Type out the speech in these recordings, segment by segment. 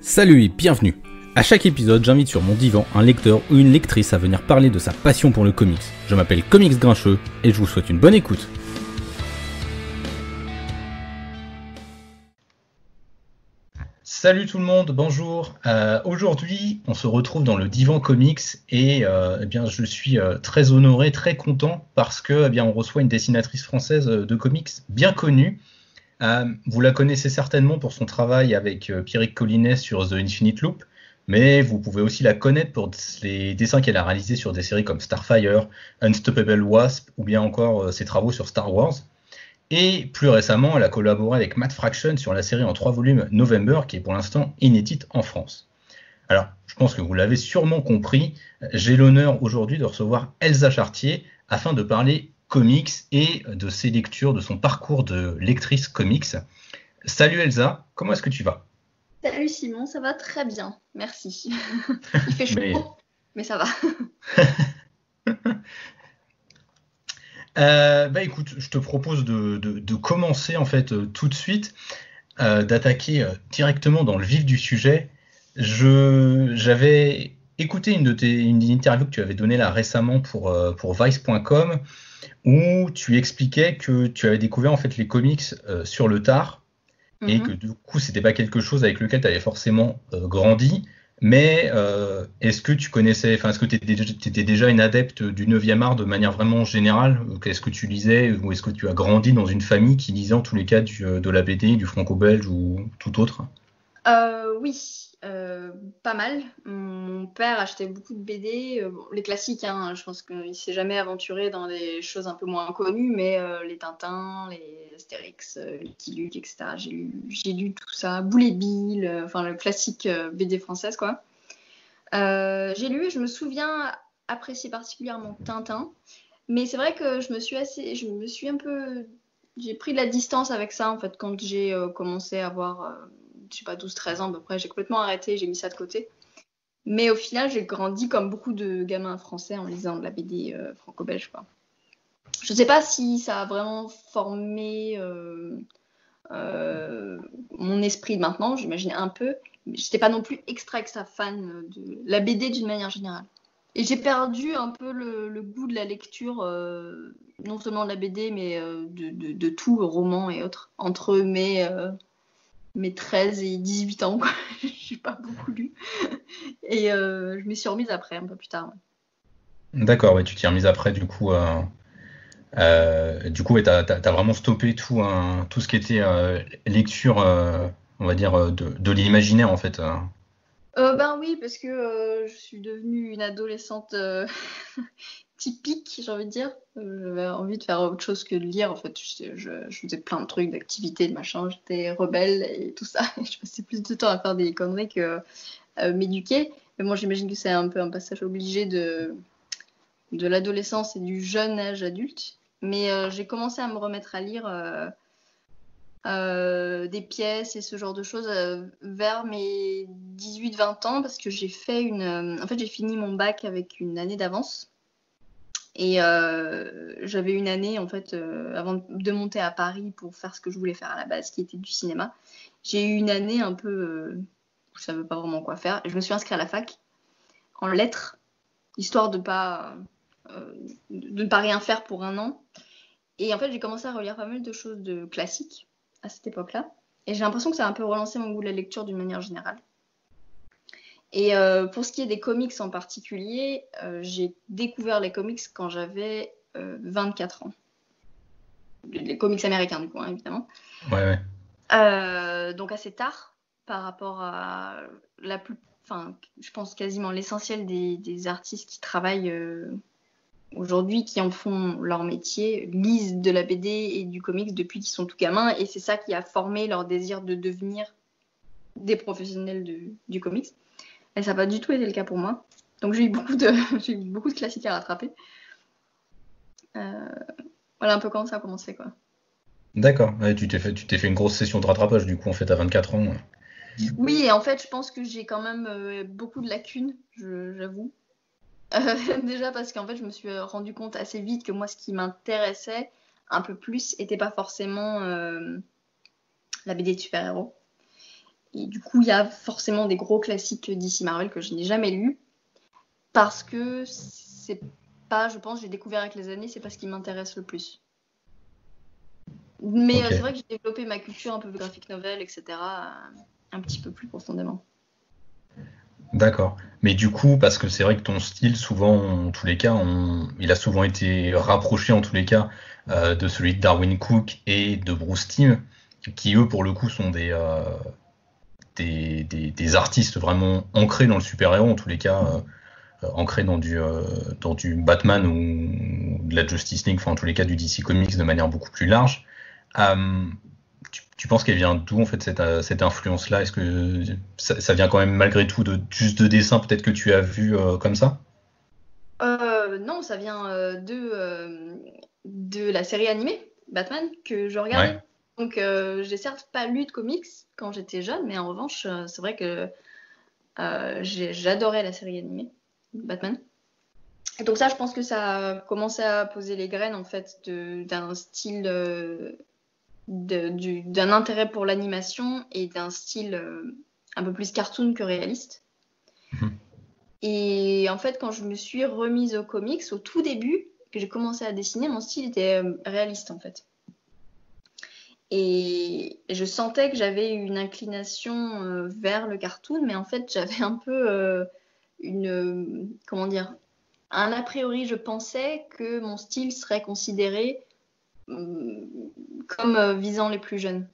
Salut et bienvenue. À chaque épisode, j'invite sur mon divan un lecteur ou une lectrice à venir parler de sa passion pour le comics. Je m'appelle Comics Grincheux et je vous souhaite une bonne écoute. Salut tout le monde, bonjour. Aujourd'hui, on se retrouve dans le divan comics et je suis très honoré, très content parce que on reçoit une dessinatrice française de comics bien connue. Vous la connaissez certainement pour son travail avec Pierrick Collinet sur The Infinite Loop, mais vous pouvez aussi la connaître pour les dessins qu'elle a réalisés sur des séries comme Starfire, Unstoppable Wasp ou bien encore ses travaux sur Star Wars. Et plus récemment, elle a collaboré avec Matt Fraction sur la série en 3 volumes November, qui est pour l'instant inédite en France. Alors, je pense que vous l'avez sûrement compris, j'ai l'honneur aujourd'hui de recevoir Elsa Chartier afin de parler comics et de ses lectures, de son parcours de lectrice comics. Salut Elsa, comment est-ce que tu vas ? Salut Simon, ça va très bien, merci. Il fait chaud, mais ça va. Écoute, je te propose de commencer en fait tout de suite, d'attaquer directement dans le vif du sujet. J'avais écouté une interview que tu avais donnée là récemment pour Vice.com où tu expliquais que tu avais découvert en fait les comics sur le tard et que du coup c'était pas quelque chose avec lequel tu avais forcément grandi, mais est-ce que tu connaissais, est-ce que tu étais déjà une adepte du 9e art de manière vraiment générale ? Est-ce que tu lisais ou est-ce que tu as grandi dans une famille qui lisait en tous les cas de la BD, du franco-belge ou tout autre ? Oui, pas mal. Mon père achetait beaucoup de BD, les classiques, hein, je pense qu'il ne s'est jamais aventuré dans des choses un peu moins connues, mais les Tintins, les Astérix, les Lucky Luke, etc. J'ai lu tout ça, Boule et Bill, le classique BD française, quoi. J'ai lu et je me souviens apprécier particulièrement Tintin, mais c'est vrai que j'ai pris de la distance avec ça, en fait, quand j'ai commencé à avoir, je sais pas, 12-13 ans à peu près. J'ai complètement arrêté, j'ai mis ça de côté. Mais au final, j'ai grandi comme beaucoup de gamins français en lisant de la BD franco-belge, quoi. Je sais pas si ça a vraiment formé mon esprit de maintenant, j'imagine un peu. Mais j'étais pas non plus extra fan de la BD d'une manière générale. Et j'ai perdu un peu le goût de la lecture, non seulement de la BD, mais de tout, roman et autres, entre mes 13 et 18 ans. Je n'ai pas beaucoup lu. Et je m'y suis remise après, un peu plus tard. Ouais. D'accord, ouais, tu t'y es remise après du coup. Ouais, t'as vraiment stoppé tout ce qui était lecture, on va dire, de l'imaginaire en fait. Ben oui, parce que je suis devenue une adolescente typique, j'ai envie de dire. J'avais envie de faire autre chose que de lire. En fait, je faisais plein de trucs, d'activités, de machin. J'étais rebelle et tout ça. Et je passais plus de temps à faire des conneries que m'éduquer. Mais bon, j'imagine que c'est un peu un passage obligé de l'adolescence et du jeune âge adulte. Mais j'ai commencé à me remettre à lire des pièces et ce genre de choses vers mes 18-20 ans parce que j'ai fini mon bac avec une année d'avance. Et j'avais une année, en fait, avant de monter à Paris pour faire ce que je voulais faire à la base, qui était du cinéma. J'ai eu une année un peu où je ne savais pas vraiment quoi faire. Et je me suis inscrite à la fac en lettres, histoire de ne pas rien faire pour un an. Et en fait, j'ai commencé à relire pas mal de choses de classiques à cette époque-là. Et j'ai l'impression que ça a un peu relancé mon goût de la lecture d'une manière générale. Et pour ce qui est des comics en particulier, j'ai découvert les comics quand j'avais 24 ans. Les comics américains, du coup, hein, évidemment. Ouais. Donc assez tard, par rapport à je pense quasiment l'essentiel des artistes qui travaillent aujourd'hui, qui en font leur métier, lisent de la BD et du comics depuis qu'ils sont tout gamins. Et c'est ça qui a formé leur désir de devenir des professionnels du comics. Et ça n'a pas du tout été le cas pour moi. Donc j'ai eu beaucoup de classiques à rattraper. Voilà un peu comment ça a commencé, quoi. D'accord. Ouais, tu t'es fait une grosse session de rattrapage du coup en fait à 24 ans. Oui, et en fait, je pense que j'ai quand même beaucoup de lacunes, j'avoue. Déjà parce qu'en fait, je me suis rendu compte assez vite que moi, ce qui m'intéressait un peu plus n'était pas forcément la BD de super-héros. Et du coup, il y a forcément des gros classiques DC Marvel que je n'ai jamais lus parce que c'est pas, je pense, j'ai découvert avec les années, c'est pas ce qui m'intéresse le plus. Mais Ok. c'est vrai que j'ai développé ma culture un peu graphic novel, etc., un petit peu plus profondément. D'accord. Mais du coup, parce que c'est vrai que ton style, souvent, en tous les cas, il a souvent été rapproché, en tous les cas, de celui de Darwin Cook et de Bruce Timm, qui eux, pour le coup, sont des artistes vraiment ancrés dans le super-héros, en tous les cas, ancrés dans du Batman ou de la Justice League, enfin, en tous les cas, du DC Comics de manière beaucoup plus large. Euh, tu penses qu'elle vient d'où en fait cette influence-là? Est-ce que ça vient quand même malgré tout juste de dessins peut-être que tu as vu comme ça? Non, ça vient de la série animée Batman que je Ouais. regardais. Donc, j'ai certes pas lu de comics quand j'étais jeune, mais en revanche, c'est vrai que j'adorais la série animée Batman. Et donc ça, je pense que ça a commencé à poser les graines en fait d'un style, d'un intérêt pour l'animation et d'un style un peu plus cartoon que réaliste. Mhm. Et en fait, quand je me suis remise aux comics, au tout début, que j'ai commencé à dessiner, mon style était réaliste en fait. Et je sentais que j'avais une inclination vers le cartoon, mais en fait, j'avais un peu comment dire, un a priori, je pensais que mon style serait considéré comme visant les plus jeunes.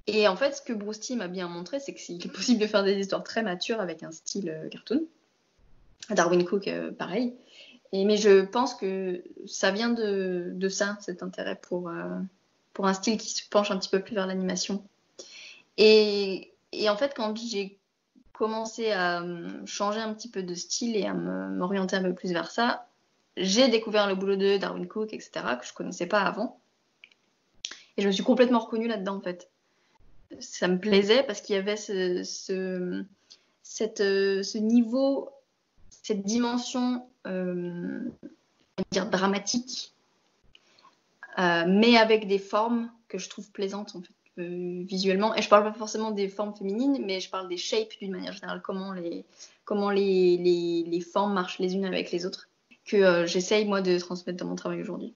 Et en fait, ce que Bruce Timm m'a bien montré, c'est qu'il est possible de faire des histoires très matures avec un style cartoon. Darwin Cook, pareil. Mais je pense que ça vient de ça, cet intérêt pour un style qui se penche un petit peu plus vers l'animation. Et en fait, quand j'ai commencé à changer un petit peu de style et à m'orienter un peu plus vers ça, j'ai découvert le boulot de Darwin Cook, etc., que je connaissais pas avant. Et je me suis complètement reconnue là-dedans, en fait. Ça me plaisait parce qu'il y avait ce niveau, cette dimension, on va dire dramatique, mais avec des formes que je trouve plaisantes, en fait, visuellement. Et je parle pas forcément des formes féminines, mais je parle des shapes d'une manière générale, comment les formes marchent les unes avec les autres, que j'essaye, moi, de transmettre dans mon travail aujourd'hui.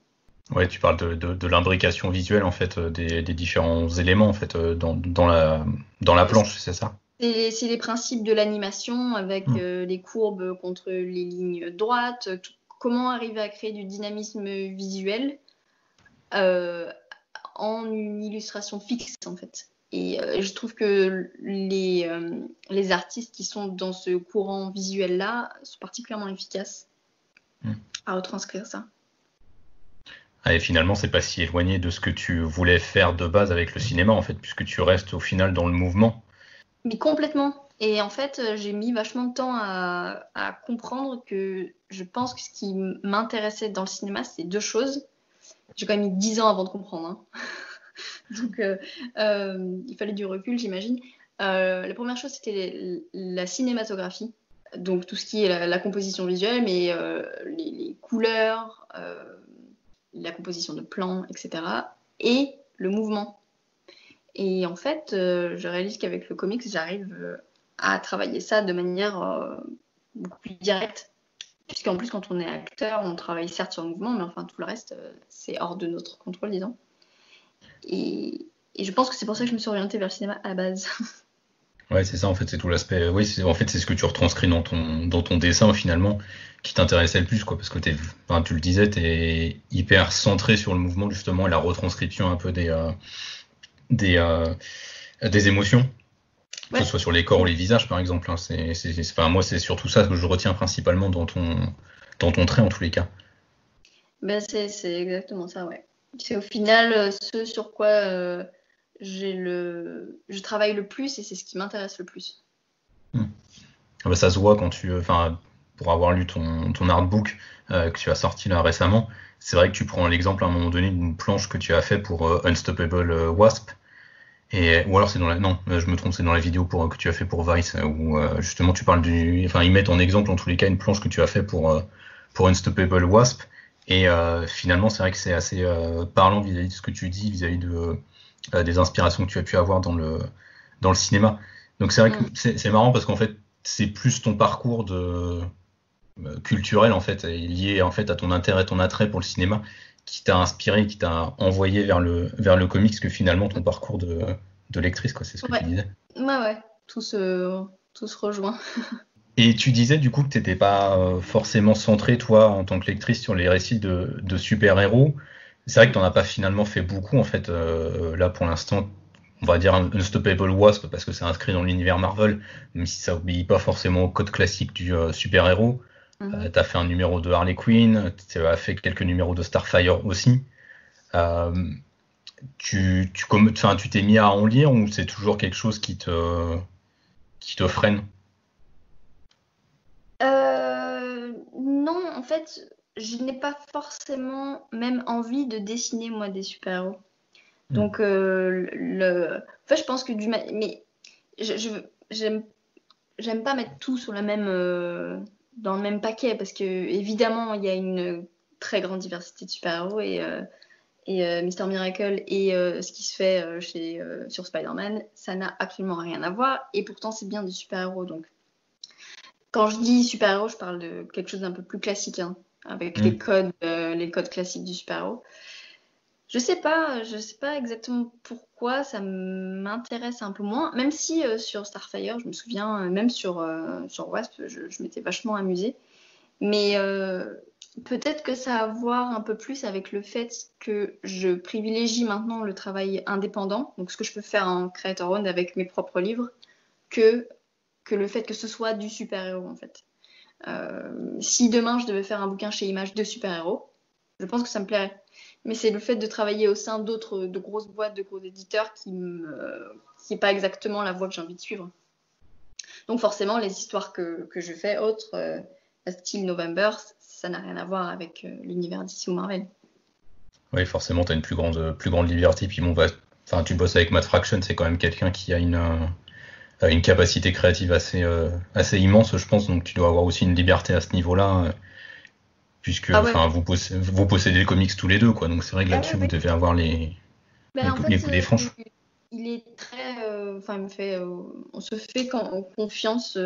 Ouais, tu parles de l'imbrication visuelle en fait des différents éléments en fait dans la planche, c'est ça? C'est les principes de l'animation avec Hmm. les courbes contre les lignes droites, comment arriver à créer du dynamisme visuel euh, en une illustration fixe en fait. Et je trouve que les artistes qui sont dans ce courant visuel-là sont particulièrement efficaces Hmm. à retranscrire ça. Ah, et finalement, c'est pas si éloigné de ce que tu voulais faire de base avec le cinéma en fait, puisque tu restes au final dans le mouvement. Mais complètement. Et en fait, j'ai mis vachement de temps à comprendre que je pense que ce qui m'intéressait dans le cinéma, c'est deux choses. J'ai quand même mis 10 ans avant de comprendre. Hein. Donc, il fallait du recul, j'imagine. La première chose, c'était la cinématographie. Donc, tout ce qui est la composition visuelle, mais les couleurs, la composition de plans, etc. Et le mouvement. Et en fait, je réalise qu'avec le comics, j'arrive à travailler ça de manière beaucoup plus directe. Puisqu'en plus, quand on est acteur, on travaille certes sur le mouvement, mais enfin, tout le reste, c'est hors de notre contrôle, disons. Et, et je pense que c'est pour ça que je me suis orientée vers le cinéma à la base. Ouais, c'est ça en fait, c'est tout l'aspect. Oui, en fait c'est ce que tu retranscris dans ton dessin finalement qui t'intéressait le plus quoi, parce que enfin, tu le disais, t'es hyper centré sur le mouvement justement et la retranscription un peu des euh, des émotions, que ce Ouais, soit sur les corps ou les visages par exemple. Hein. Enfin, moi c'est surtout ça que je retiens principalement dans ton trait en tous les cas. ben c'est exactement ça, ouais. C'est au final ce sur quoi je travaille le plus et c'est ce qui m'intéresse le plus. Hmm. Ah bah, ça se voit enfin, pour avoir lu ton artbook que tu as sorti là récemment, c'est vrai que tu prends l'exemple à un moment donné d'une planche que tu as fait pour Unstoppable Wasp. Ou alors c'est non, je me trompe, c'est dans la vidéo que tu as fait pour Vice, où justement tu parles enfin ils mettent en exemple en tous les cas une planche que tu as fait pour Unstoppable Wasp, et finalement c'est vrai que c'est assez parlant vis-à-vis de ce que tu dis, vis-à-vis des inspirations que tu as pu avoir dans le cinéma. Donc c'est vrai que Mm. c'est marrant parce qu'en fait, c'est plus ton parcours culturel en fait, et lié en fait à ton intérêt, ton attrait pour le cinéma, qui t'a inspiré, qui t'a envoyé vers le comics que finalement ton parcours de lectrice, quoi. C'est ce que tu Ouais, disais. ouais, tout se rejoint. Et tu disais du coup que t'étais pas forcément centré toi en tant que lectrice sur les récits de super-héros. C'est vrai que Mm. t'en as pas finalement fait beaucoup en fait. Là pour l'instant, on va dire Unstoppable Wasp parce que c'est inscrit dans l'univers Marvel, même si ça obéit pas forcément au code classique du super-héros. Mhm. T'as fait un numéro de Harley Quinn, tu as fait quelques numéros de Starfire aussi. Euh, enfin, tu t'es mis à en lire ou c'est toujours quelque chose qui te freine? Non, en fait, je n'ai pas forcément même envie de dessiner, moi, des super-héros. Hmm. Donc, en fait, je pense que mais je, je- j'aime, j'aime pas mettre tout sur dans le même paquet parce que, évidemment, il y a une très grande diversité de super-héros et Mister Miracle et ce qui se fait sur Spider-Man, ça n'a absolument rien à voir et pourtant, c'est bien des super-héros. Donc, quand je dis super-héros, je parle de quelque chose d'un peu plus classique, hein, avec Hmm. les codes classiques du super-héros. Je sais pas exactement pourquoi ça m'intéresse un peu moins, même si sur Starfire, je me souviens, même sur Wasp, je m'étais vachement amusée. Mais peut-être que ça a à voir un peu plus avec le fait que je privilégie maintenant le travail indépendant, donc ce que je peux faire en creator owned avec mes propres livres, que, que le fait que ce soit du super-héros en fait. Si demain je devais faire un bouquin chez Image de super-héros, je pense que ça me plairait. Mais c'est le fait de travailler au sein de grosses boîtes, de gros éditeurs qui est pas exactement la voie que j'ai envie de suivre. Donc forcément, les histoires que je fais, autres, style November, ça n'a rien à voir avec l'univers d'ici ou Marvel. Oui, forcément, tu as une plus grande liberté. Puis bon, enfin, tu bosses avec Matt Fraction, c'est quand même quelqu'un qui a une capacité créative assez immense, je pense. Donc tu dois avoir aussi une liberté à ce niveau-là, puisque Ah ouais, enfin, vous possédez les comics tous les deux, quoi. Donc c'est vrai que ah ouais, là-dessus, vous ouais. devez avoir Ben, en les fait, coups des franches. il est très. Enfin, il me fait. On se fait confiance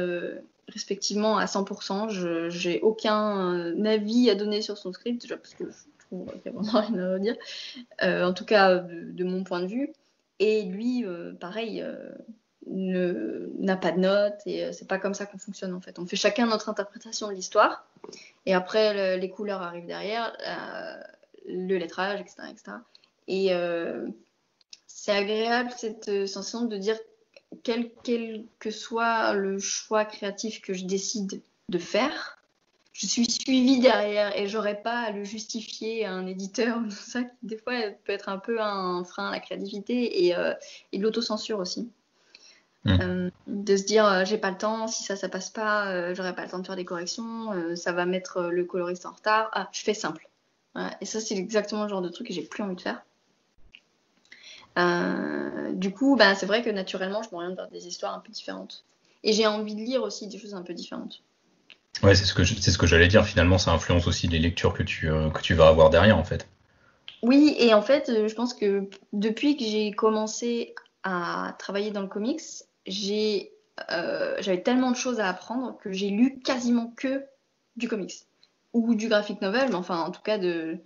respectivement à 100%. J'ai aucun avis à donner sur son script, déjà parce que je trouve qu'il n'y a vraiment rien à redire. En tout cas, de mon point de vue. Et lui, pareil, n'a pas de notes et c'est pas comme ça qu'on fonctionne en fait. On fait chacun notre interprétation de l'histoire et après les couleurs arrivent derrière, le lettrage, etc. etc. Et c'est agréable cette sensation de dire quel que soit le choix créatif que je décide de faire, je suis suivie derrière et j'aurais pas à le justifier à un éditeur ou tout ça qui des fois peut être un peu un frein à la créativité et de l'autocensure aussi. Hmm. De se dire j'ai pas le temps, si ça passe pas, j'aurai pas le temps de faire des corrections, ça va mettre le coloriste en retard. Ah, je fais simple. Voilà. Et ça c'est exactement le genre de truc que j'ai plus envie de faire. Du coup, bah, c'est vrai que naturellement, je m'oriente vers des histoires un peu différentes. Et j'ai envie de lire aussi des choses un peu différentes. Ouais, c'est ce que j'allais dire. Finalement, ça influence aussi les lectures que tu vas avoir derrière, en fait. Oui, et en fait, je pense que depuis que j'ai commencé à travailler dans le comics, j'avais tellement de choses à apprendre que j'ai lu quasiment que du comics ou du graphic novel, mais enfin, en tout cas, des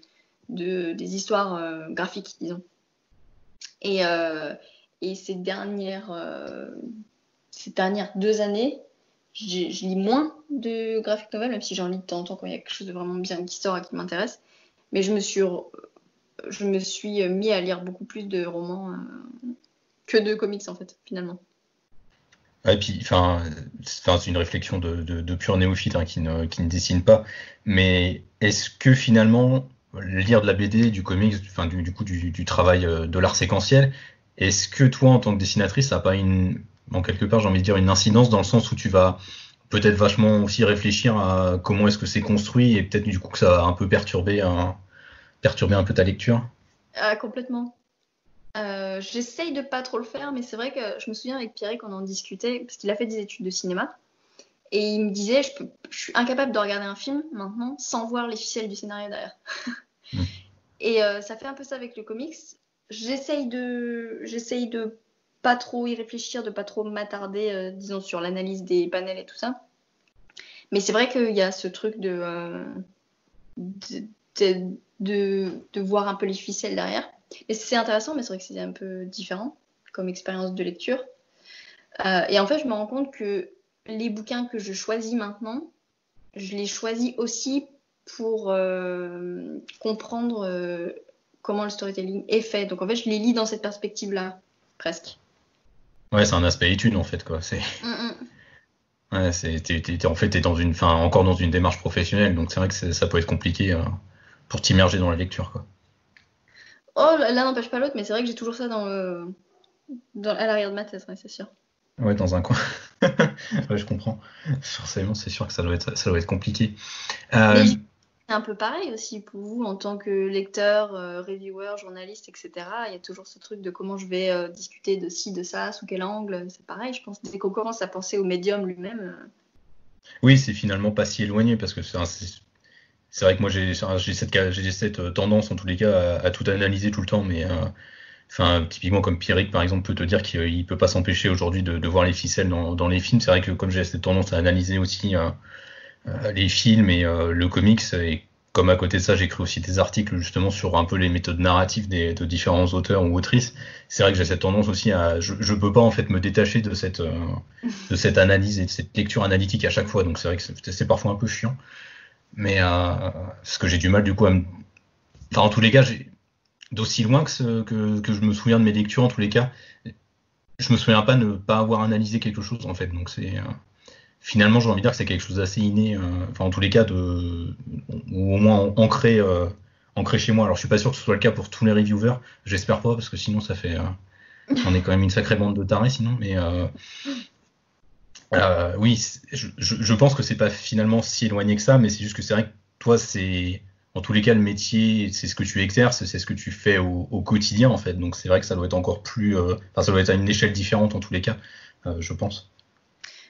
histoires graphiques, disons. Et, euh, et ces dernières 2 années, je lis moins de graphic novel, même si j'en lis de temps en temps quand il y a quelque chose de vraiment bien qui sort et qui m'intéresse. Mais je me suis mis à lire beaucoup plus de romans que de comics, en fait, finalement. Ouais, et puis, enfin, c'est une réflexion de pur néophyte hein, qui ne dessine pas. Mais est-ce que finalement, lire de la BD, du comics, enfin, du coup, du travail de l'art séquentiel, est-ce que toi, en tant que dessinatrice, ça n'a pas en quelque part, j'ai envie de dire, une incidence dans le sens où tu vas peut-être vachement aussi réfléchir à comment est-ce que c'est construit et peut-être du coup que ça va un peu perturber un peu ta lecture? Ah, complètement. J'essaye de pas trop le faire, mais c'est vrai que je me souviens avec Pierre qu'on en discutait, parce qu'il a fait des études de cinéma, et il me disait, je suis incapable de regarder un film maintenant sans voir les ficelles du scénario derrière. Hmm. Et ça fait un peu ça avec le comics. J'essaye de pas trop y réfléchir, de pas trop m'attarder, disons, sur l'analyse des panels et tout ça. Mais c'est vrai qu'il y a ce truc de voir un peu les ficelles derrière. Et c'est intéressant, mais c'est vrai que c'est un peu différent comme expérience de lecture. Et en fait, je me rends compte que les bouquins que je choisis maintenant, je les choisis aussi pour comprendre comment le storytelling est fait. Donc en fait, je les lis dans cette perspective-là, presque. Ouais, c'est un aspect étude en fait, quoi. Ouais, en fait, encore dans une démarche professionnelle, donc c'est vrai que ça peut être compliqué pour t'immerger dans la lecture, quoi. Oh, l'un n'empêche pas l'autre, mais c'est vrai que j'ai toujours ça à l'arrière de ma tête, ouais, c'est sûr. Ouais, dans un coin. Ouais, je comprends. Forcément, c'est sûr que ça doit être compliqué. Mais Euh, c'est un peu pareil aussi pour vous en tant que lecteur, reviewer, journaliste, etc. Il y a toujours ce truc de comment je vais discuter de ci, de ça, sous quel angle. C'est pareil, je pense. Dès qu'on commence à penser au médium lui-même. oui, c'est finalement pas si éloigné parce que c'est vrai que moi j'ai cette tendance en tous les cas à tout analyser tout le temps, mais enfin typiquement comme Pierrick par exemple peut te dire qu'il peut pas s'empêcher aujourd'hui de voir les ficelles dans les films. C'est vrai que comme j'ai cette tendance à analyser aussi les films et le comics et comme à côté de ça j'écris aussi des articles justement sur un peu les méthodes narratives de différents auteurs ou autrices, c'est vrai que j'ai cette tendance aussi je peux pas en fait me détacher de cette analyse et de cette lecture analytique à chaque fois, donc c'est vrai que c'est parfois un peu chiant, mais parce que j'ai du mal du coup enfin en tous les cas d'aussi loin que je me souviens de mes lectures, en tous les cas je me souviens pas ne pas avoir analysé quelque chose en fait, donc c'est finalement, j'ai envie de dire que c'est quelque chose d'assez inné, enfin en tous les cas, ou au moins ancré chez moi. Alors je suis pas sûr que ce soit le cas pour tous les reviewers, j'espère pas, parce que sinon ça fait, on est quand même une sacrée bande de tarés sinon, mais oui, je pense que c'est pas finalement si éloigné que ça, mais c'est juste que c'est vrai que toi, c'est en tous les cas le métier, c'est ce que tu exerces, c'est ce que tu fais au quotidien en fait, donc c'est vrai que ça doit être encore plus, enfin ça doit être à une échelle différente en tous les cas, je pense.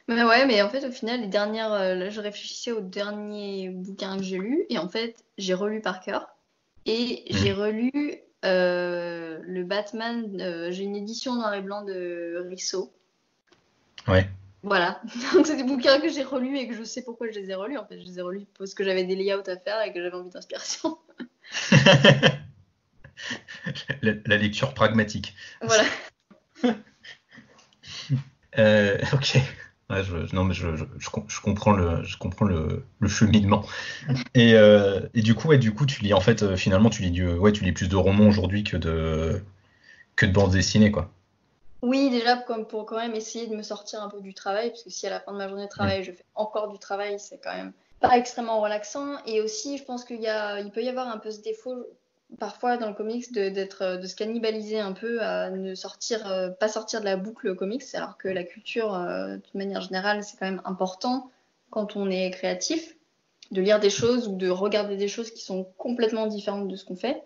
Mais ouais, mais en fait, au final, là, je réfléchissais aux derniers bouquins que j'ai lus, et en fait, j'ai relu par cœur, et j'ai Mm. relu le Batman. J'ai une édition noir et blanc de Risso. Ouais. Voilà. Donc, c'est des bouquins que j'ai relus et que je sais pourquoi je les ai relus. En fait, je les ai relus parce que j'avais des layouts à faire et que j'avais envie d'inspiration. La lecture pragmatique. Voilà. Ok. Ouais, non, mais je comprends le cheminement. Et du coup, ouais, tu lis en fait, finalement, ouais, tu lis plus de romans aujourd'hui que de bandes dessinées, quoi. Oui, déjà pour quand même essayer de me sortir un peu du travail, parce que si à la fin de ma journée de Mm. travail, je fais encore du travail, c'est quand même pas extrêmement relaxant. Et aussi, je pense il peut y avoir un peu ce défaut parfois dans le comics de se cannibaliser un peu à ne sortir, pas sortir de la boucle comics, alors que la culture, de manière générale, c'est quand même important quand on est créatif, de lire des choses ou de regarder des choses qui sont complètement différentes de ce qu'on fait.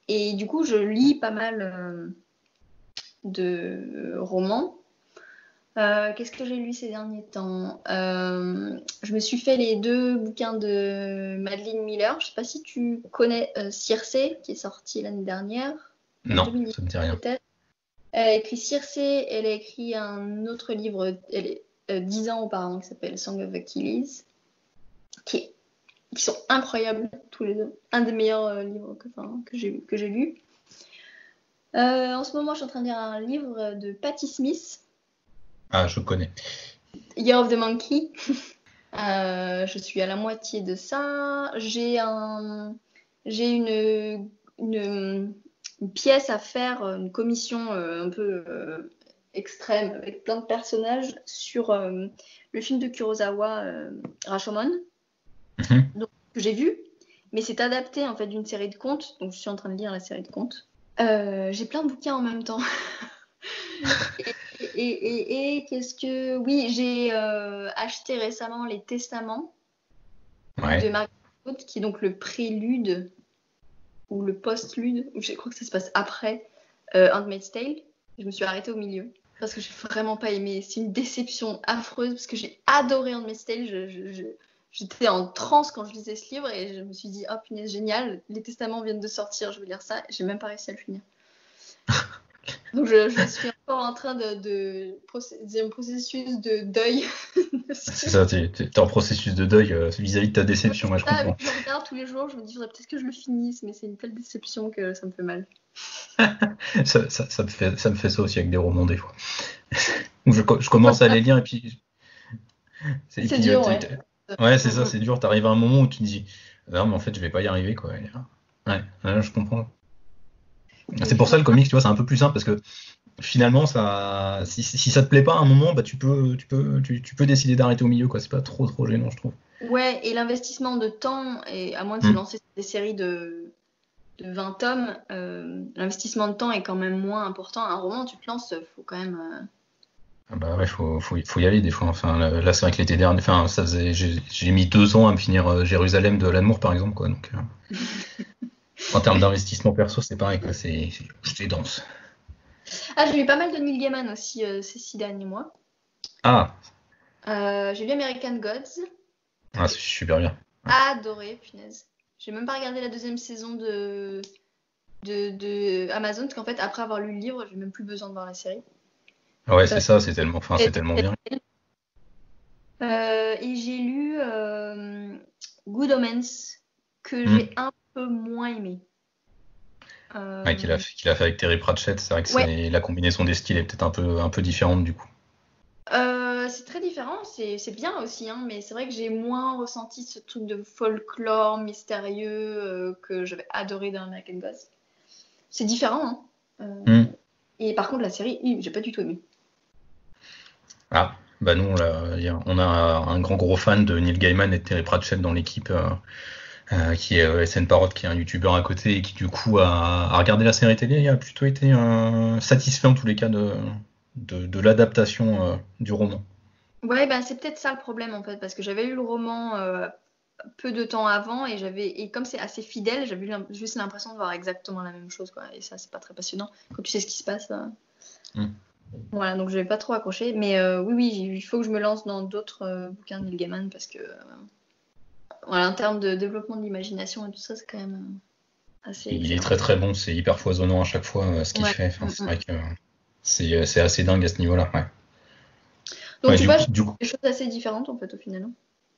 Et du coup, je lis pas mal de romans. Qu'est-ce que j'ai lu ces derniers temps? Je me suis fait les 2 bouquins de Madeline Miller. Je sais pas si tu connais Circé, qui est sorti l'année dernière, en Non, 2010 ça me dit rien. peut-être. Elle a écrit Circé, elle a écrit un autre livre 10 ans auparavant qui s'appelle Song of Achilles, qui, qui sont incroyables tous les deux. Un des meilleurs livres que j'ai lu. En ce moment, je suis en train de lire un livre de Patti Smith, Ah, je connais. Year of the Monkey. Je suis à la moitié de ça. J'ai une pièce à faire, une commission un peu extrême avec plein de personnages sur le film de Kurosawa, Rashomon, Mhm. donc, que j'ai vu, mais c'est adapté en fait d'une série de contes, donc je suis en train de lire la série de contes. J'ai plein de bouquins en même temps. Et qu'est-ce que... Oui, j'ai acheté récemment Les Testaments de Ouais. Margaret Atwood, qui est donc le prélude ou le post-lude, ou je crois que ça se passe après Handmaid's Tale. Je me suis arrêtée au milieu parce que j'ai vraiment pas aimé. C'est une déception affreuse parce que j'ai adoré Handmaid's Tale. J'étais en transe quand je lisais ce livre et je me suis dit, oh punaise, génial, les Testaments viennent de sortir, je vais lire ça. J'ai même pas réussi à le finir. Donc je suis encore en train d'un processus de deuil. C'est ça, t'es en processus de deuil vis-à-vis de ta déception, je comprends. Je le regarde tous les jours, je me dis, faudrait peut-être que je le finisse, mais c'est une telle déception que ça me fait mal. ça me fait ça aussi avec des romans des fois. Où je commence à les lire et puis... C'est dur, ouais. Ouais, c'est ça, c'est dur. T'arrives à un moment où tu te dis, non, mais en fait, je vais pas y arriver, quoi. Ouais, je comprends. C'est pour ça le comics, tu vois, c'est un peu plus simple parce que finalement, ça, si ça te plaît pas à un moment, bah tu peux décider d'arrêter au milieu, quoi. C'est pas trop gênant, je trouve. Ouais, et l'investissement de temps, et à moins de se lancer sur des séries de 20 tomes, l'investissement de temps est quand même moins important. Un roman, tu te lances, faut quand même. Ah bah ouais, faut y aller des fois. Enfin, là c'est vrai que l'été dernier, enfin, j'ai mis 2 ans à me finir Jérusalem de l'amour, par exemple, quoi. Donc, en termes d'investissement perso, c'est pareil, quoi. C'est dense. Ah, j'ai lu pas mal de Neil Gaiman aussi ces 6 derniers mois. Ah. J'ai lu American Gods. Ah, c'est super bien. Ouais. Adoré, punaise. J'ai même pas regardé la 2e saison de Amazon, parce qu'en fait, après avoir lu le livre, j'ai même plus besoin de voir la série. Ouais, c'est ça, c'est tellement bien. Et j'ai lu Good Omens, que j'ai un peu moins aimé. Ouais, qu'il a fait avec Terry Pratchett, c'est vrai que la combinaison des styles est peut-être un peu différente du coup. C'est très différent, c'est bien aussi, hein, mais c'est vrai que j'ai moins ressenti ce truc de folklore mystérieux que j'avais adoré dans American Gods. C'est différent, hein. Et par contre, la série, j'ai pas du tout aimé. Ah, bah nous, on a un gros fan de Neil Gaiman et de Terry Pratchett dans l'équipe, qui est SN Parrot, qui est un youtubeur à côté et qui du coup a regardé la série télé et a plutôt été satisfait en tous les cas de l'adaptation du roman. Ouais, bah c'est peut-être ça le problème en fait, parce que j'avais lu le roman peu de temps avant et comme c'est assez fidèle, j'avais juste l'impression de voir exactement la même chose, quoi. Et ça, c'est pas très passionnant quand tu sais ce qui se passe. Voilà, donc je vais pas trop accrocher, mais oui, il faut que je me lance dans d'autres bouquins de Neil Gaiman parce que voilà, en termes de développement de l'imagination et tout ça, c'est quand même assez. Il est très bon, c'est hyper foisonnant à chaque fois ce qu'il fait. Enfin, c'est vrai que c'est assez dingue à ce niveau-là. Ouais. Donc tu vois, des choses assez différentes en fait au final.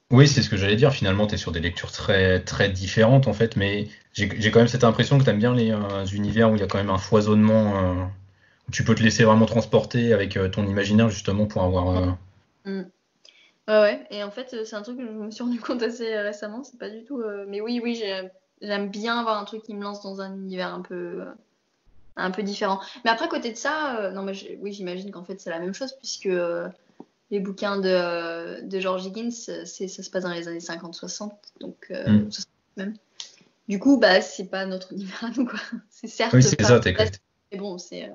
Oui, c'est ce que j'allais dire. Finalement, tu es sur des lectures très différentes en fait, mais j'ai quand même cette impression que tu aimes bien les univers où il y a quand même un foisonnement, où tu peux te laisser vraiment transporter avec ton imaginaire justement pour avoir. Ouais, et en fait, c'est un truc que je me suis rendu compte assez récemment. C'est pas du tout. Mais oui, j'aime bien avoir un truc qui me lance dans un univers un peu différent. Mais après, côté de ça, non, mais oui, j'imagine qu'en fait, c'est la même chose puisque les bouquins de George Higgins, ça se passe dans les années 50-60, donc même. Du coup, bah, c'est pas notre univers à nous, quoi. C'est certes. Oui, c'est ça, t'es mais bon, c'est.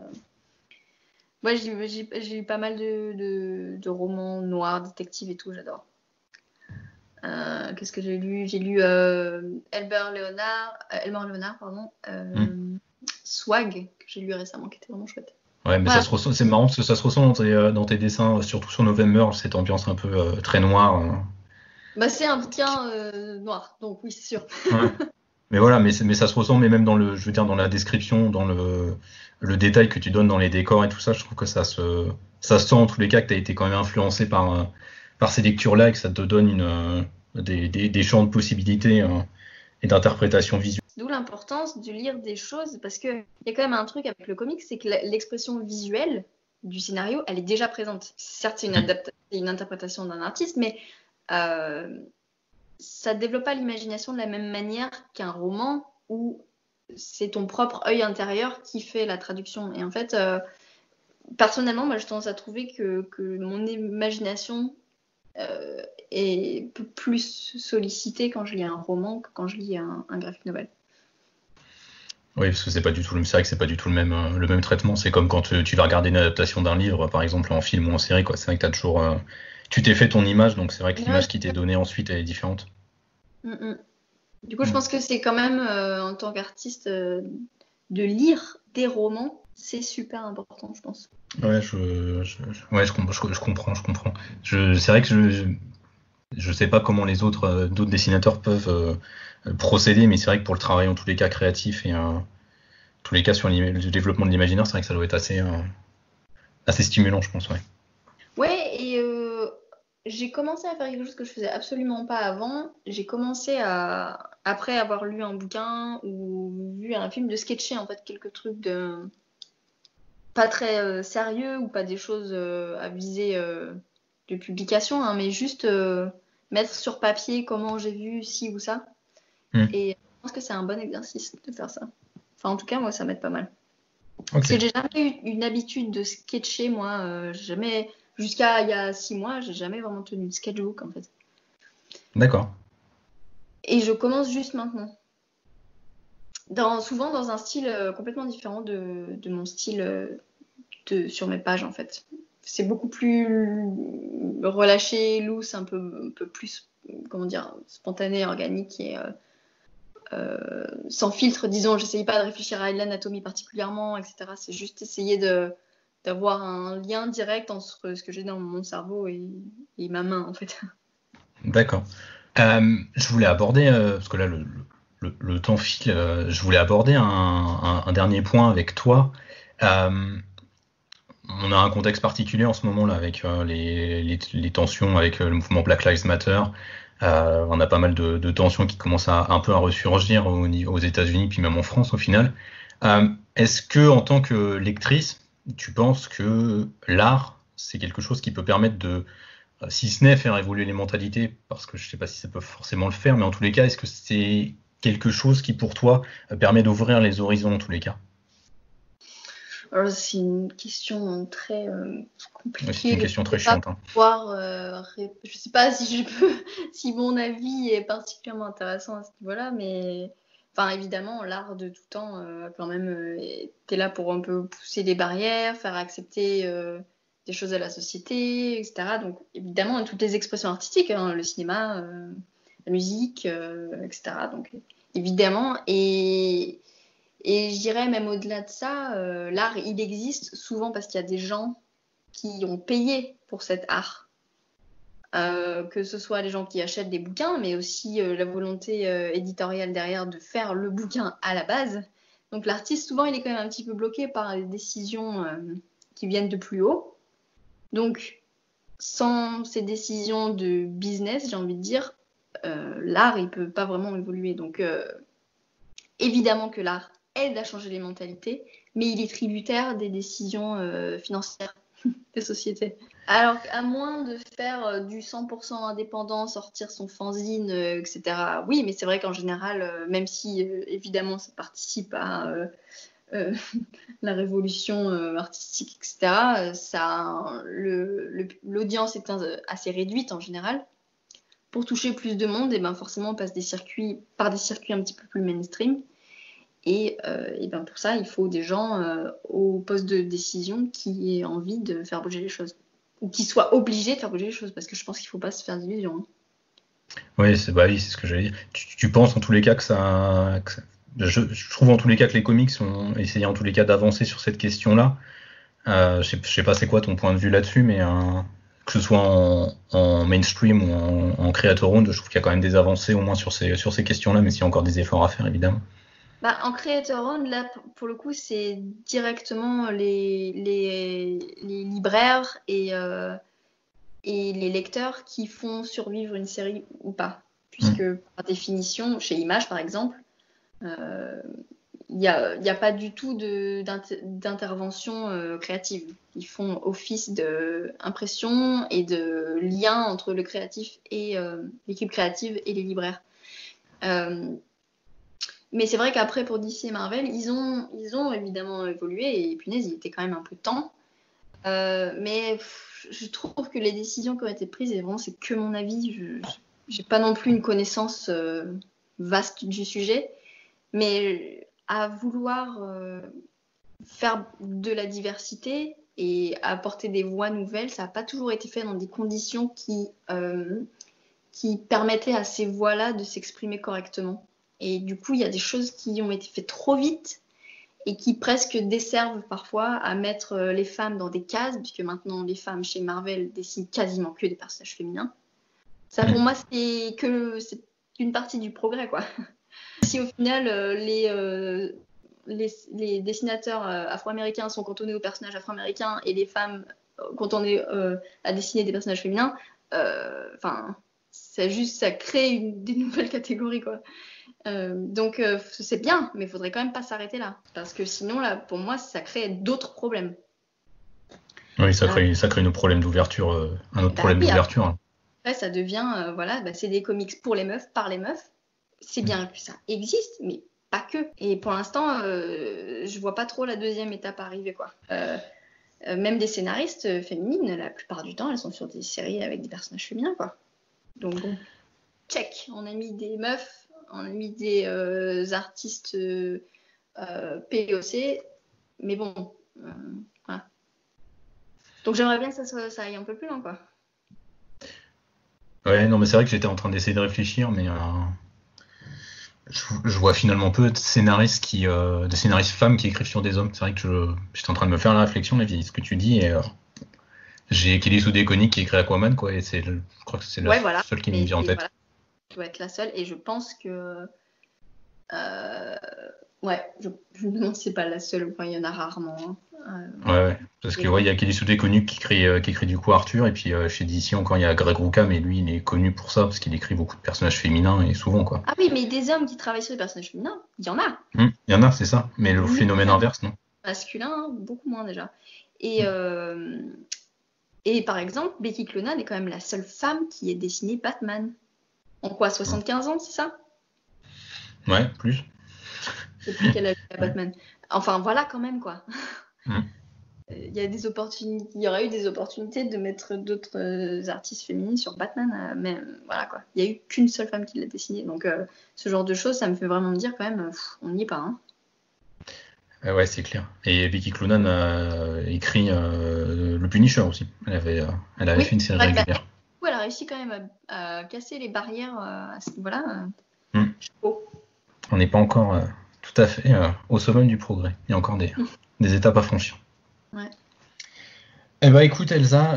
Moi, j'ai eu pas mal de romans noirs, détectives et tout, j'adore. Qu'est-ce que j'ai lu ? J'ai lu Elmer Leonard, pardon. Swag, que j'ai lu récemment, qui était vraiment chouette. Ouais, mais c'est marrant parce que ça se ressent dans tes dessins, surtout sur November, cette ambiance un peu très noire. Bah, c'est un bouquin noir, donc oui, c'est sûr. Ouais. Mais voilà, mais ça se ressent, mais même dans dans la description, dans le détail que tu donnes dans les décors et tout ça, je trouve que ça se sent en tous les cas que tu as été quand même influencé par ces lectures-là et que ça te donne des champs de possibilités et d'interprétation visuelle. D'où l'importance de lire des choses, parce qu'il y a quand même un truc avec le comics, c'est que l'expression visuelle du scénario, elle est déjà présente. Certes, c'est une interprétation d'un artiste, mais ça ne développe pas l'imagination de la même manière qu'un roman où c'est ton propre œil intérieur qui fait la traduction. Et en fait, personnellement, moi, j'ai tendance à trouver que mon imagination est plus sollicitée quand je lis un roman que quand je lis un graphic novel. Oui, parce que c'est vrai que c'est pas du tout le même traitement. C'est comme quand tu vas regarder une adaptation d'un livre, par exemple en film ou en série, quoi. C'est vrai que t'as toujours, tu t'es fait ton image, donc c'est vrai que l'image qui t'est donnée ensuite elle est différente. Du coup, je pense que c'est quand même, en tant qu'artiste, de lire des romans, c'est super important, je pense. Ouais, je comprends. C'est vrai que je sais pas comment les d'autres dessinateurs peuvent procéder, mais c'est vrai que pour le travail en tous les cas créatif et tous les cas sur le développement de l'imaginaire, c'est vrai que ça doit être assez stimulant, je pense, ouais. Ouais, et j'ai commencé à faire quelque chose que je faisais absolument pas avant. J'ai commencé après avoir lu un bouquin ou vu un film, de sketcher en fait quelques trucs pas très sérieux ou pas des choses à viser de publication, hein, mais juste mettre sur papier comment j'ai vu ci ou ça. Hmm. Et je pense que c'est un bon exercice de faire ça. Enfin, en tout cas, moi, ça m'aide pas mal. Parce que Ok, j'ai jamais eu une habitude de sketcher, moi. Jamais, jusqu'à il y a 6 mois, j'ai jamais vraiment tenu de sketchbook, en fait. d'accord. Et je commence juste maintenant. Souvent dans un style complètement différent de mon style sur mes pages, en fait. C'est beaucoup plus relâché, loose, un peu plus, comment dire, spontané, organique et sans filtre, disons. J'essaye pas de réfléchir à l'anatomie particulièrement, etc. C'est juste essayer d'avoir un lien direct entre ce que j'ai dans mon cerveau et ma main, en fait. D'accord. Je voulais aborder, parce que là le temps file, je voulais aborder un dernier point avec toi. Euh, on a un contexte particulier en ce moment là avec les tensions avec le mouvement Black Lives Matter. On a pas mal de tensions qui commencent un peu à ressurgir aux États-Unis puis même en France au final. Est-ce que en tant que lectrice, tu penses que l'art c'est quelque chose qui peut permettre de si ce n'est faire évoluer les mentalités, parce que je sais pas si ça peut forcément le faire, mais en tous les cas, est-ce que c'est quelque chose qui, pour toi, permet d'ouvrir les horizons en tous les cas? Alors, c'est une question très Ouais, c'est compliquée. une question Je très sais pas chiante, hein. pouvoir, je sais pas si je peux, si mon avis est particulièrement intéressant à ce niveau-là, mais enfin évidemment, l'art de tout temps a quand même été là pour un peu pousser les barrières, faire accepter des choses à la société, etc. Donc évidemment, toutes les expressions artistiques, hein, le cinéma, la musique, etc. Donc évidemment, et je dirais même au-delà de ça, l'art, il existe souvent parce qu'il y a des gens qui ont payé pour cet art. Que ce soit les gens qui achètent des bouquins, mais aussi la volonté éditoriale derrière de faire le bouquin à la base. Donc l'artiste, souvent, il est quand même un petit peu bloqué par les décisions qui viennent de plus haut. Donc, sans ces décisions de business, j'ai envie de dire, l'art, il peut pas vraiment évoluer. Donc, évidemment que l'art aide à changer les mentalités, mais il est tributaire des décisions financières des sociétés. Alors, à moins de faire du 100% indépendant, sortir son fanzine, etc. Oui, mais c'est vrai qu'en général, même si évidemment ça participe à euh, la révolution artistique, etc., l'audience est assez réduite en général. Pour toucher plus de monde, et ben forcément on passe par des circuits un petit peu plus mainstream. Et ben pour ça, il faut des gens au poste de décision qui aient envie de faire bouger les choses. Ou qui soient obligés de faire bouger les choses, parce que je pense qu'il ne faut pas se faire d'illusions. Hein. Oui, c'est ce que j'allais dire. Tu penses en tous les cas je trouve en tous les cas que les comics ont essayé en tous les cas d'avancer sur cette question-là. Je sais pas c'est quoi ton point de vue là-dessus, mais que ce soit en mainstream ou en creator-owned, je trouve qu'il y a quand même des avancées au moins sur ces questions-là, mais s'il y a encore des efforts à faire évidemment. Bah, en creator owned, là, pour le coup, c'est directement les libraires et les lecteurs qui font survivre une série ou pas. Puisque, Mm. par définition, chez Image, par exemple, euh, il n'y a pas du tout d'intervention créative. Ils font office d'impression et de lien entre le créatif et l'équipe créative et les libraires. Euh, mais c'est vrai qu'après, pour DC et Marvel, ils ont évidemment évolué et punaise, il était quand même un peu temps. Mais je trouve que les décisions qui ont été prises, et vraiment, c'est que mon avis, je n'ai pas non plus une connaissance vaste du sujet, mais à vouloir faire de la diversité et apporter des voix nouvelles, ça n'a pas toujours été fait dans des conditions qui permettaient à ces voix-là de s'exprimer correctement. Et du coup, il y a des choses qui ont été faites trop vite et qui presque desservent parfois à mettre les femmes dans des cases, puisque maintenant les femmes chez Marvel dessinent quasiment que des personnages féminins. Ça, pour Mm. moi, c'est une partie du progrès, quoi. Si au final les dessinateurs afro-américains sont cantonnés aux personnages afro-américains et les femmes cantonnées à dessiner des personnages féminins, ça crée des nouvelles catégories, quoi. Donc c'est bien, mais il faudrait quand même pas s'arrêter là, parce que sinon là, pour moi, ça crée d'autres problèmes. Oui, ça crée un autre problème d'ouverture, d'ouverture. Après, ça devient, c'est des comics pour les meufs, par les meufs. C'est bien que ça existe, mais pas que. Et pour l'instant, je vois pas trop la deuxième étape arriver, quoi. Même des scénaristes féminines, la plupart du temps, elles sont sur des séries avec des personnages féminins, quoi. Donc bon, check. On a mis des meufs, on a mis des artistes POC, mais bon, voilà. Donc j'aimerais bien que ça aille un peu plus loin, quoi. Ouais, non, mais c'est vrai que j'étais en train d'essayer de réfléchir, mais je vois finalement peu de scénaristes de scénaristes femmes qui écrivent sur des hommes. C'est vrai que j'étais en train de me faire la réflexion, là, ce que tu dis, et j'ai Kelly Sue DeConnick qui écrit Aquaman, quoi, et je crois que c'est la seule qui me vient en tête. Voilà. Tu dois être la seule, et je pense que je me demande si c'est pas la seule, enfin, il y en a rarement. Ouais, parce que il y a Kelly Sue DeConnick qui écrit du coup Arthur, et puis chez DC encore il y a Greg Rucka, mais lui il est connu pour ça parce qu'il écrit beaucoup de personnages féminins et souvent, quoi. Ah oui, mais des hommes qui travaillent sur des personnages féminins, il y en a. Il y en a, c'est ça, mais le phénomène inverse, non. Masculin, beaucoup moins déjà. Et par exemple, Becky Cloonan est quand même la seule femme qui ait dessiné Batman. En quoi, 75 ans, c'est ça? Ouais, plus. Depuis qu'elle a vu Batman. Enfin, voilà quand même, quoi. Il y aurait eu des opportunités de mettre d'autres artistes féminines sur Batman, mais voilà, quoi. Il n'y a eu qu'une seule femme qui l'a dessiné. Donc, ce genre de choses, ça me fait vraiment me dire quand même, on n'y est pas. Hein. Ouais, c'est clair. Et Becky Cloonan a écrit le Punisher aussi. Elle avait fait une série régulière. Elle a réussi quand même à casser les barrières à ce niveau-là. On n'est pas encore tout à fait au sommet du progrès. Il y a encore des étapes à franchir. Ouais. Eh ben, écoute Elsa,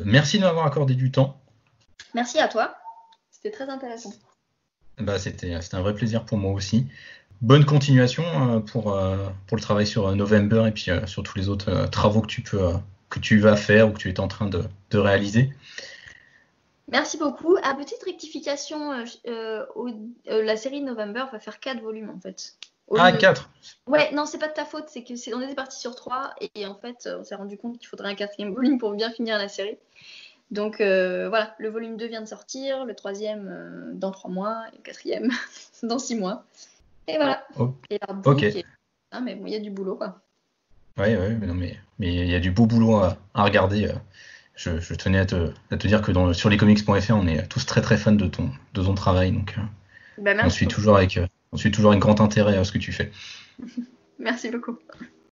merci de m'avoir accordé du temps. Merci à toi. C'était très intéressant. C'était un vrai plaisir pour moi aussi. Bonne continuation pour le travail sur November et puis sur tous les autres travaux que tu vas faire ou que tu es en train de réaliser. Merci beaucoup. À petite rectification, la série November va faire 4 volumes en fait. 4. Ouais, non, c'est pas de ta faute, c'est que on était parti sur 3 et en fait, on s'est rendu compte qu'il faudrait un 4e volume pour bien finir la série. Donc voilà, le volume 2 vient de sortir, le 3e dans 3 mois, et le 4e dans 6 mois. Et voilà. Et l'artbook, mais bon, il y a du boulot, quoi. Ouais, mais il y a du beau boulot à regarder. Je tenais à te dire que sur lescomics.fr, on est tous très très fans de ton travail, donc on suit toujours avec grand intérêt ce que tu fais. Merci beaucoup.